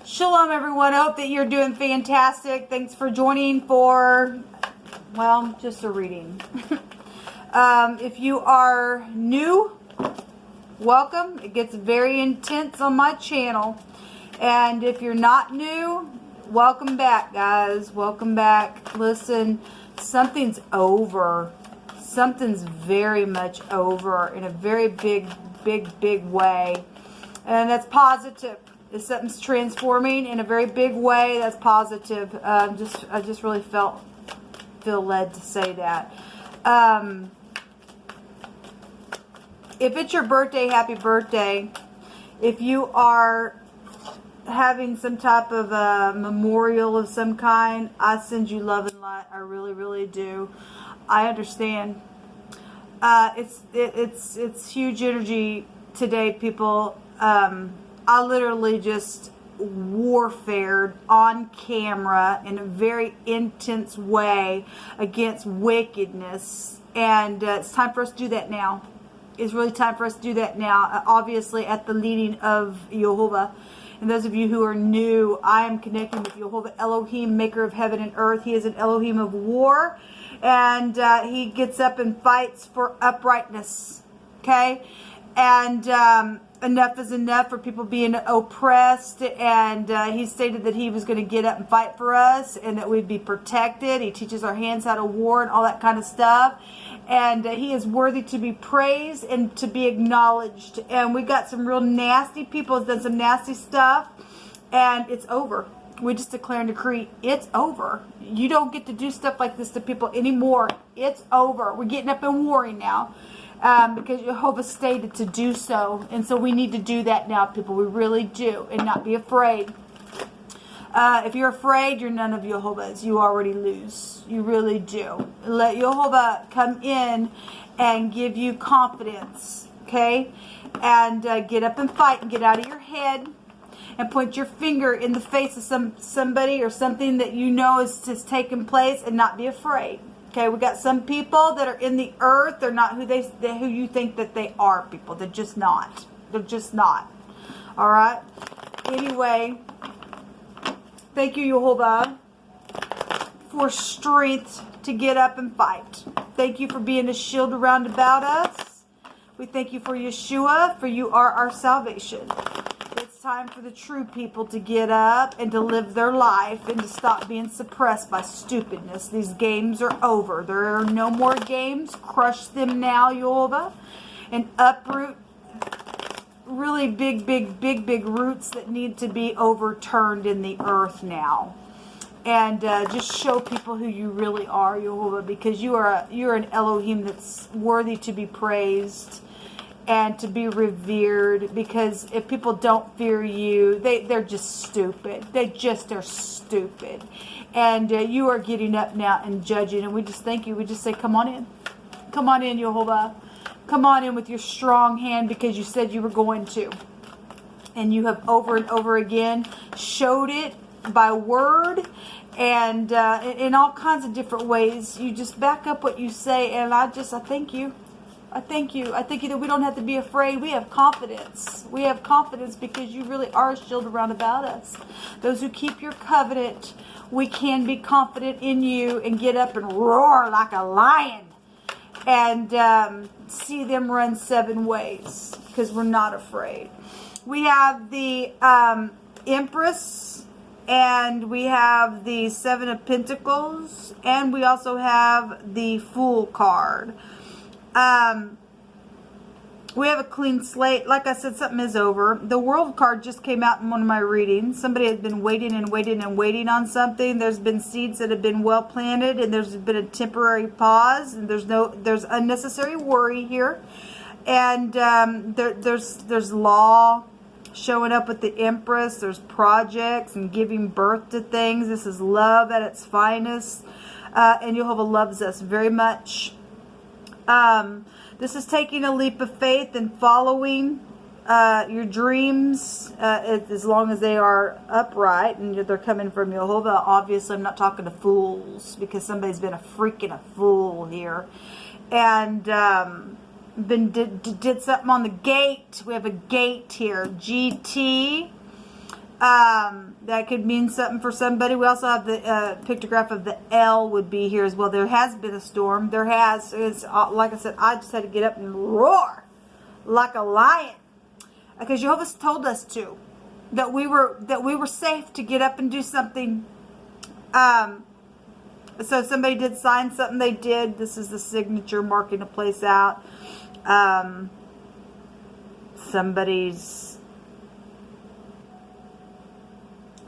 Shalom, everyone. I hope that you're doing fantastic. Thanks for joining for, well, just a reading. If you are new, welcome. It gets very intense on my channel. And if you're not new, welcome back, guys. Welcome back. Listen, something's over. Something's very much over in a very big way. And that's positive. If something's transforming in a very big way, that's positive. I just really feel led to say that. If it's your birthday, happy birthday. If you are having some type of a memorial of some kind, I send you love and light. I really do. I understand. It's huge energy today, people. I literally just warfared on camera in a very intense way against wickedness, and it's time for us to do that now. It's really time for us to do that now, obviously at the leading of Jehovah. And those of you who are new, I am connecting with Jehovah Elohim, maker of heaven and earth. He is an Elohim of war, and he gets up and fights for uprightness, okay? And enough is enough for people being oppressed, and he stated that he was going to get up and fight for us and that we'd be protected. He teaches our hands how to war and all that kind of stuff, and he is worthy to be praised and to be acknowledged. And we got some real nasty people who've done some nasty stuff, and it's over. We just declare and decree it's over. You don't get to do stuff like this to people anymore. It's over. We're getting up and warring now. Because Jehovah stated to do so. And so we need to do that now, people. We really do. And not be afraid. If you're afraid, you're none of Jehovah's. You already lose. You really do. Let Jehovah come in and give you confidence. Okay? And get up and fight and get out of your head. And point your finger in the face of somebody or something that you know is taking place, and not be afraid. Okay, we got some people that are in the earth. They're not who you think that they are, people. They're just not. They're just not. All right. Anyway, thank you, Jehovah, for strength to get up and fight. Thank you for being a shield around about us. We thank you for Yeshua, for you are our salvation. It's time for the true people to get up and to live their life and to stop being suppressed by stupidness. These games are over. There are no more games. Crush them now, Jehovah, and uproot really big roots that need to be overturned in the earth now. And just show people who you really are, Jehovah, because you're an Elohim that's worthy to be praised and to be revered. Because if people don't fear you, they're just stupid. They just are stupid. And you are getting up now and judging. And we just thank you. We just say, come on in. Come on in, Jehovah. Come on in with your strong hand, because you said you were going to. And you have over and over again showed it by word and in all kinds of different ways. You just back up what you say. And I thank you. I thank you. I thank you that we don't have to be afraid. We have confidence. We have confidence because you really are a shield around about us. Those who keep your covenant, we can be confident in you and get up and roar like a lion and see them run 7 ways, because we're not afraid. We have the Empress, and we have the 7 of Pentacles, and we also have the Fool card. We have a clean slate. Like I said, something is over. The World card just came out in one of my readings. Somebody has been waiting and waiting and waiting on something. There's been seeds that have been well planted, and there's been a temporary pause, and there's unnecessary worry here. And there's law showing up with the Empress. There's projects and giving birth to things. This is love at its finest. And Jehovah loves us very much. This is taking a leap of faith and following your dreams as long as they are upright and they're coming from Jehovah. Obviously, I'm not talking to fools, because somebody's been a fool here. And did something on the gate. We have a gate here. GT. That could mean something for somebody. We also have the pictograph of the L would be here as well. There has been a storm. There has. It's, like I said, I just had to get up and roar like a lion because Jehovah's told us to, that we were safe to get up and do something. So somebody did sign something. They did. This is the signature marking a place out. Somebody's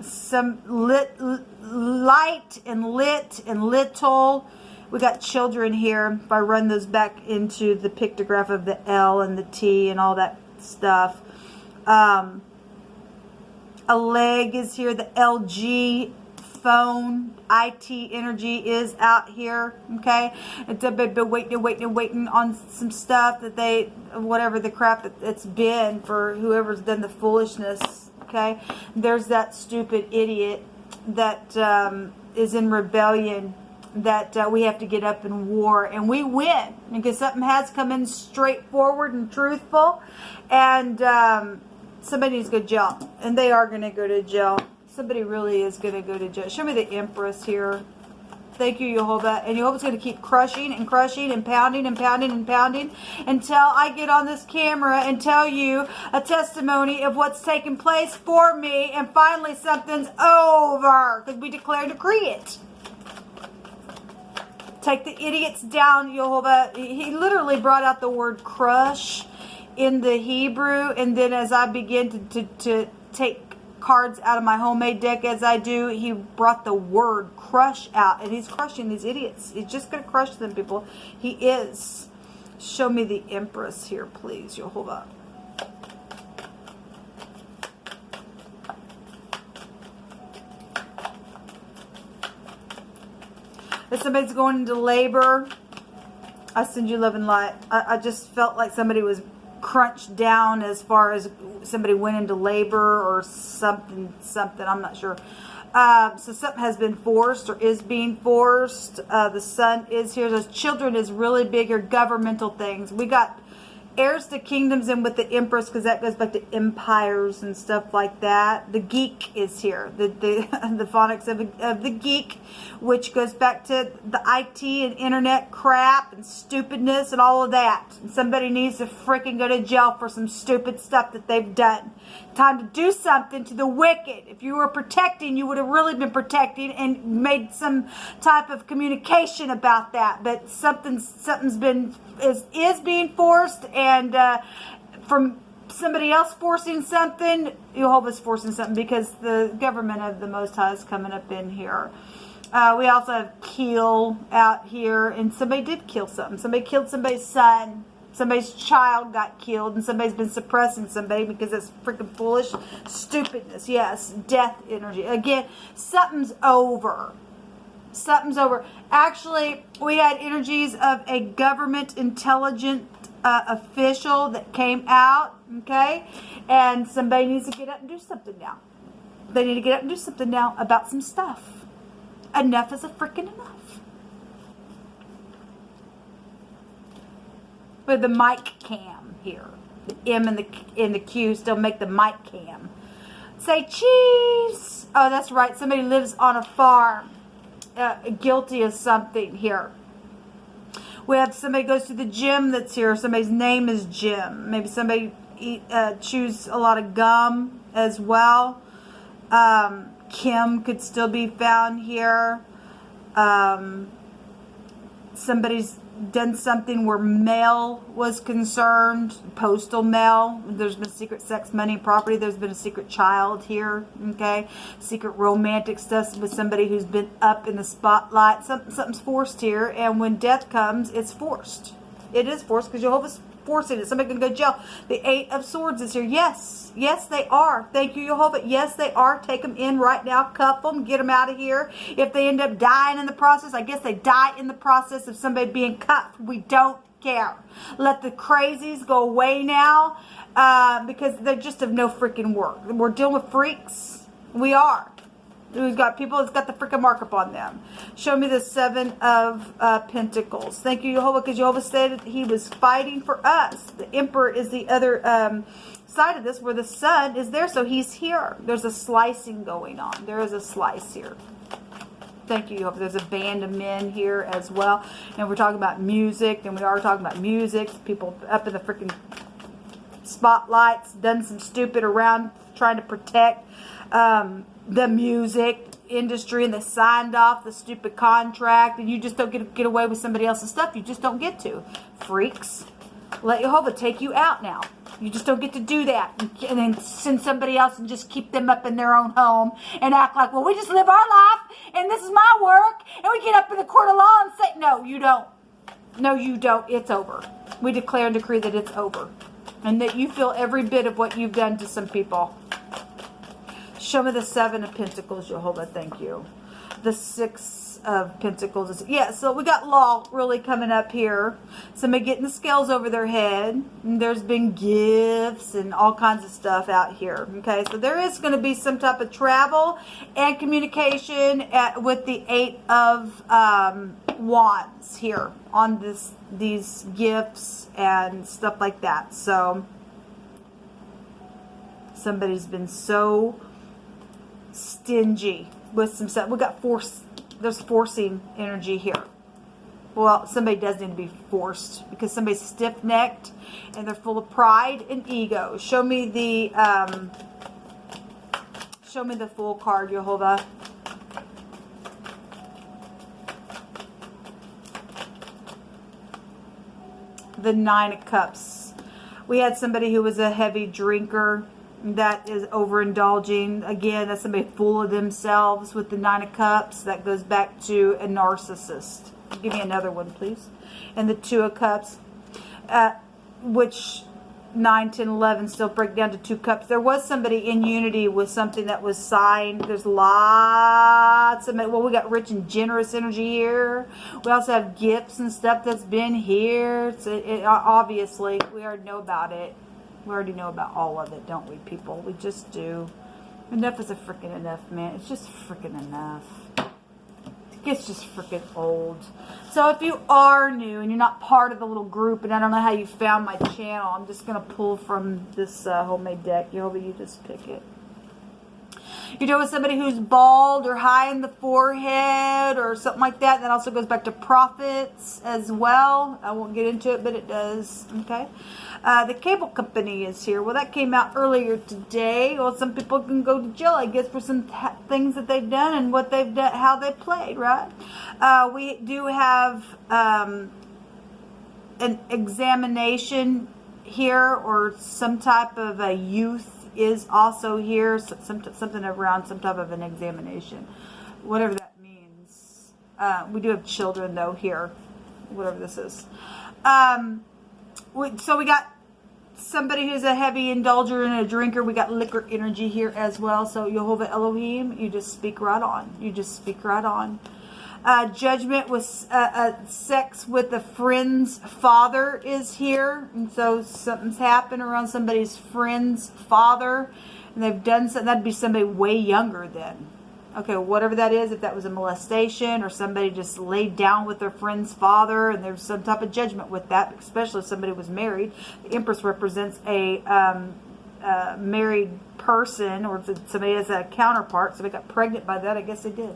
some light and lit and little. We got children here. If I run those back into the pictograph of the L and the T and all that stuff. A leg is here. The LG phone, IT energy is out here. Okay, and they've been waiting on some stuff that they, whatever the crap that it's been for whoever's done the foolishness. Okay, there's that stupid idiot that is in rebellion, that we have to get up in war, and we win because something has come in straightforward and truthful, and somebody needs to go to jail, and they are going to go to jail. Somebody really is going to go to jail. Show me the Empress here. Thank you, Jehovah. And Jehovah's going to keep crushing and crushing and pounding and pounding and pounding until I get on this camera and tell you a testimony of what's taken place for me, and finally something's over because we declare and decree it. Take the idiots down, Jehovah. He literally brought out the word crush in the Hebrew, and then as I begin to take cards out of my homemade deck as I do, he brought the word crush out, and he's crushing these idiots. He's just going to crush them, people. He is. Show me the Empress here, please, Jehovah. If somebody's going into labor, I send you love and light. I just felt like somebody was crunched down as far as somebody went into labor or something, I'm not sure. So something has been forced or is being forced. The sun is here. Those children is really big, or governmental things. We got heirs to kingdoms in with the Empress, because that goes back to empires and stuff like that. The geek is here. The phonics of the geek, which goes back to the IT and internet crap and stupidness and all of that. And somebody needs to freaking go to jail for some stupid stuff that they've done. Time to do something to the wicked. If you were protecting, you would have really been protecting and made some type of communication about that. But something's been is being forced, and from somebody else forcing something, Jehovah's forcing something, because the government of the Most High is coming up in here. We also have kill out here, and somebody did kill something. Somebody killed somebody's son. Somebody's child got killed, and somebody's been suppressing somebody because it's freaking foolish stupidness. Yes, death energy. Again, something's over. Something's over. Actually, we had energies of a government intelligent official that came out, okay? And somebody needs to get up and do something now. They need to get up and do something now about some stuff. Enough is a freaking enough. With the mic cam here. The M and the Q still make the mic cam. Say cheese. Oh, that's right. Somebody lives on a farm. Guilty of something here. We have somebody goes to the gym that's here. Somebody's name is Jim. Maybe somebody chews a lot of gum as well. Kim could still be found here. Somebody's done something where mail was concerned, postal mail. There's been secret sex, money, property. There's been a secret child here, okay? Secret romantic stuff with somebody who's been up in the spotlight. Something's forced here, and when death comes, it's forced. It is forced because Jehovah's forcing it. Somebody can go to jail. The 8 of Swords is here. Yes, yes, they are. Thank you, Jehovah. Yes, they are. Take them in right now. Cuff them. Get them out of here. If they end up dying in the process, I guess they die in the process of somebody being cuffed. We don't care. Let the crazies go away now, because they're just of no freaking work. We're dealing with freaks. We are. We've got people that's got the freaking markup on them. Show me the 7 of Pentacles. Thank you, Jehovah, because Jehovah stated he was fighting for us. The Emperor is the other side of this where the sun is there. So he's here. There's a slicing going on. There is a slice here. Thank you. There's a band of men here as well. And we're talking about music. And we are talking about music. People up in the freaking spotlights, done some stupid around trying to protect the music industry, and they signed off the stupid contract, and you just don't get away with somebody else's stuff. You just don't get to. Freaks. Let Jehovah take you out now. You just don't get to do that. And then send somebody else and just keep them up in their own home and act like, well, we just live our life and this is my work. And we get up in the court of law and say, no, you don't. No, you don't. It's over. We declare and decree that it's over. And that you feel every bit of what you've done to some people. Show me the 7 of Pentacles, Jehovah. Thank you. The 6 of Pentacles. Yeah, so we got law really coming up here. Somebody getting the scales over their head. And there's been gifts and all kinds of stuff out here. Okay, so there is going to be some type of travel and communication with the 8 of Wands here on these gifts and stuff like that. So somebody's been so stingy with some stuff. We got force. There's forcing energy here. Well, somebody does need to be forced because somebody's stiff-necked and they're full of pride and ego. Show me the full card, Jehovah. The 9 of Cups. We had somebody who was a heavy drinker. That is overindulging. Again, that's somebody full of themselves with the 9 of Cups. That goes back to a narcissist. Give me another one, please. And the 2 of Cups, which 9, 10, 11 still break down to 2 cups. There was somebody in unity with something that was signed. There's lots of, well, we got rich and generous energy here. We also have gifts and stuff that's been here. So obviously, we already know about it. We already know about all of it, don't we, people? We just do. Enough is a freaking enough, man. It's just freaking enough. It gets just freaking old. So if you are new and you're not part of the little group, and I don't know how you found my channel, I'm just going to pull from this homemade deck. You just pick it. You're dealing with somebody who's bald or high in the forehead or something like that. That also goes back to profits as well. I won't get into it, but it does. Okay. The cable company is here. Well, that came out earlier today. Well, some people can go to jail, I guess, for some things that they've done and what they've done, how they played, right? We do have an examination here, or some type of a youth is also here. Something around some type of an examination, whatever that means. We do have children though here, whatever this is. So we got somebody who's a heavy indulger and a drinker. We got liquor energy here as well. So Jehovah Elohim, you just speak right on. You just speak right on. Judgment with sex with a friend's father is here. And so something's happened around somebody's friend's father. And they've done something. That'd be somebody way younger then. Okay, whatever that is, if that was a molestation or somebody just laid down with their friend's father, and there's some type of judgment with that, especially if somebody was married. The Empress represents a married person, or if somebody has a counterpart. So they got pregnant by that, I guess they did.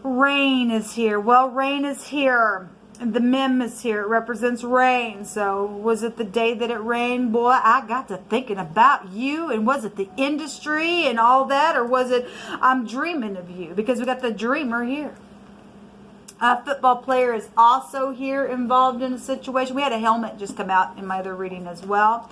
Rain is here. Well, rain is here. The mem is here. It represents rain. So was it the day that it rained? Boy, I got to thinking about you. And was it the industry and all that? Or was it I'm dreaming of you? Because we got the dreamer here. A football player is also here involved in a situation. We had a helmet just come out in my other reading as well.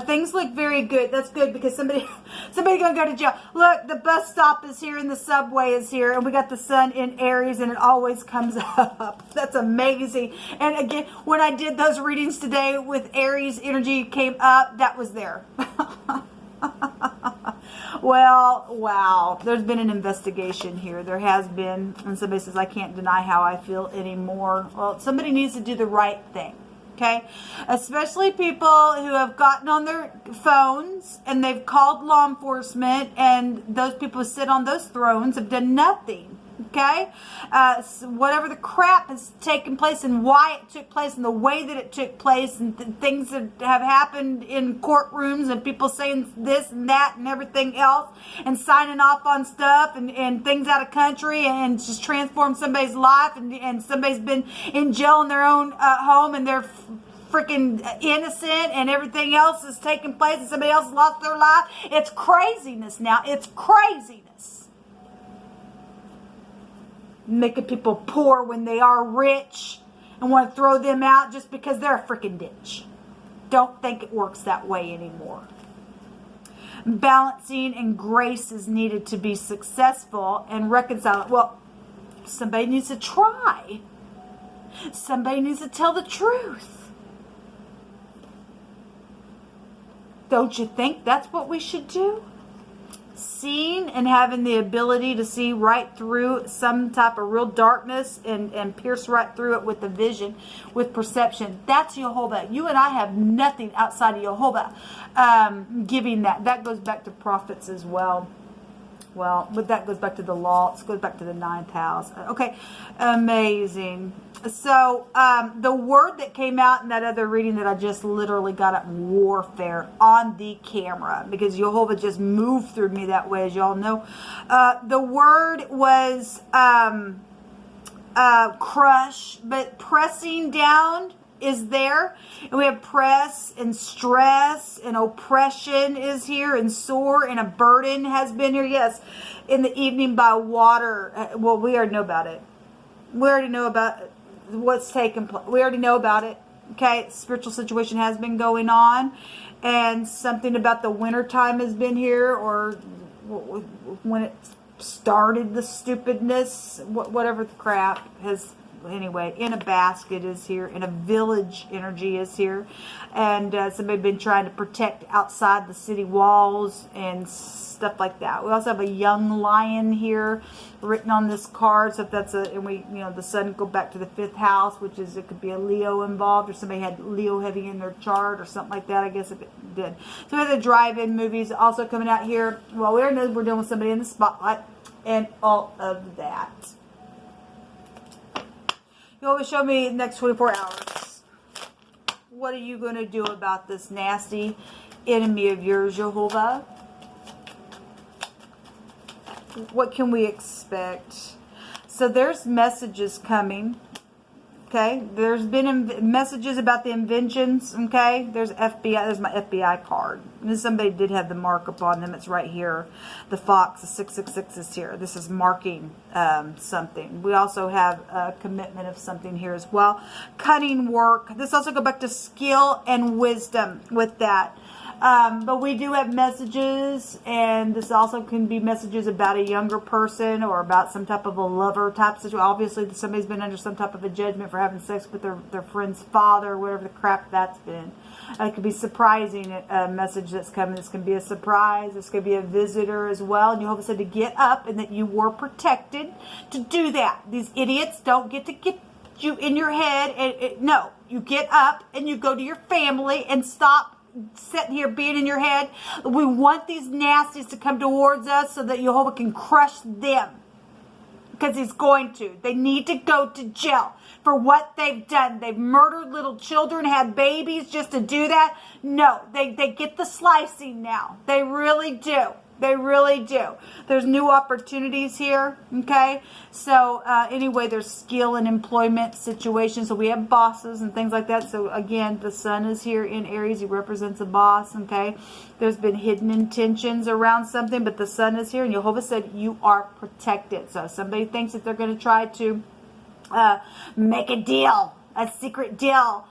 Things look very good. That's good because somebody gonna go to jail. Look, the bus stop is here and the subway is here, and we got the sun in Aries, and it always comes up. That's amazing. And again, when I did those readings today with Aries energy came up, that was there. Well, wow. There's been an investigation here. There has been. And somebody says, I can't deny how I feel anymore. Well, somebody needs to do the right thing. Okay? Especially people who have gotten on their phones and they've called law enforcement, and those people who sit on those thrones have done nothing. Okay? Whatever the crap has taken place and why it took place and the way that it took place and things that have happened in courtrooms and people saying this and that and everything else and signing off on stuff and things out of country and just transform somebody's life and somebody's been in jail in their own home and they're freaking innocent and everything else is taking place and somebody else has lost their life. It's craziness now. It's craziness. Making people poor when they are rich and want to throw them out just because they're a freaking ditch. Don't think it works that way anymore. Balancing and grace is needed to be successful and reconcile. Well, somebody needs to try. Somebody needs to tell the truth. Don't you think that's what we should do? Seeing and having the ability to see right through some type of real darkness and pierce right through it with the vision, with perception. That's Jehovah. You and I have nothing outside of Jehovah giving that. That goes back to prophets as well. Well, but that goes back to the law. It goes back to the 9th house. Okay, amazing. So the word that came out in that other reading that I just literally got up, warfare, on the camera, because Jehovah just moved through me that way, as y'all know. The word was crush, but pressing down is there, and we have press and stress and oppression is here, and sore and a burden has been here. Yes, in the evening by water. Well, we already know about it. We already know about what's taking place. We already know about it. Okay, spiritual situation has been going on, and something about the winter time has been here, or when it started, the stupidness, whatever the crap has. Anyway, in a basket is here, and a village energy is here, and somebody been trying to protect outside the city walls and stuff like that. We also have a young lion here written on this card. So if that's the sun go back to the 5th house, which is, it could be a Leo involved, or somebody had Leo heavy in their chart or something like that. I guess if it did. So we have the drive-in movies also coming out here. Well, we already know we're dealing with somebody in the spotlight and all of that. You always show me the next 24 hours. What are you going to do about this nasty enemy of yours, Jehovah? What can we expect? So there's messages coming. Okay, there's been messages about the inventions. Okay, there's FBI. There's my FBI card. And somebody did have the mark upon them. It's right here. The fox, the 666 is here. This is marking something. We also have a commitment of something here as well. Cunning work. This also goes back to skill and wisdom with that. But we do have messages, and this also can be messages about a younger person or about some type of a lover type situation. Obviously, somebody's been under some type of a judgment for having sex with their friend's father, or whatever the crap that's been. It could be surprising, a message that's coming. This can be a surprise. This could be a visitor as well. And Jehovah said to get up and that you were protected to do that. These idiots don't get to get you in your head. No, you get up and you go to your family and stop sitting here being in your head. We want these nasties to come towards us so that Jehovah can crush them, because he's going to. They need to go to jail for what they've done. They've murdered little children, had babies just to do that. No, they get the slicing now. They really do. They really do. There's new opportunities here, okay? So, anyway, there's skill and employment situations. So we have bosses and things like that. So, again, the sun is here in Aries. He represents a boss, okay? There's been hidden intentions around something, but the sun is here. And Jehovah said, you are protected. So, if somebody thinks that they're going to try to make a deal, a secret deal,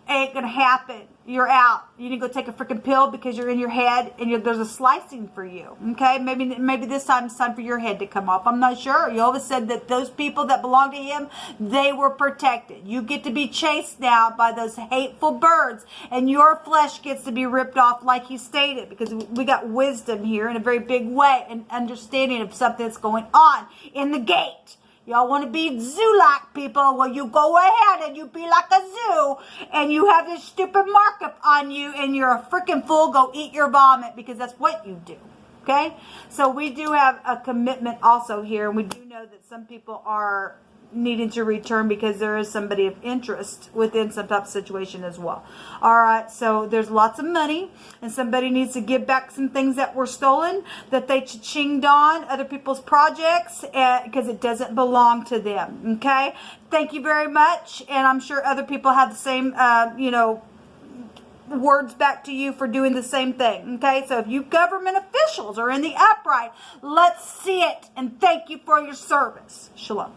ain't going to happen. You're out. You need to go take a freaking pill because you're in your head and there's a slicing for you. Okay? Maybe this time it's time for your head to come off. I'm not sure. Jehovah said that those people that belong to him, they were protected. You get to be chased now by those hateful birds, and your flesh gets to be ripped off like he stated, because we got wisdom here in a very big way and understanding of something that's going on in the gate. Y'all want to be zoo-like people? Well, you go ahead and you be like a zoo, and you have this stupid markup on you, and you're a freaking fool. Go eat your vomit, because that's what you do. Okay? So we do have a commitment also here, and we do know that some people are needing to return because there is somebody of interest within some type of situation as well. All right, so there's lots of money, and somebody needs to give back some things that were stolen, that they cha-chinged on other people's projects, because it doesn't belong to them. Okay? Thank you very much, and I'm sure other people have the same, words back to you for doing the same thing. Okay, so if you government officials are in the upright, let's see it, and thank you for your service. Shalom.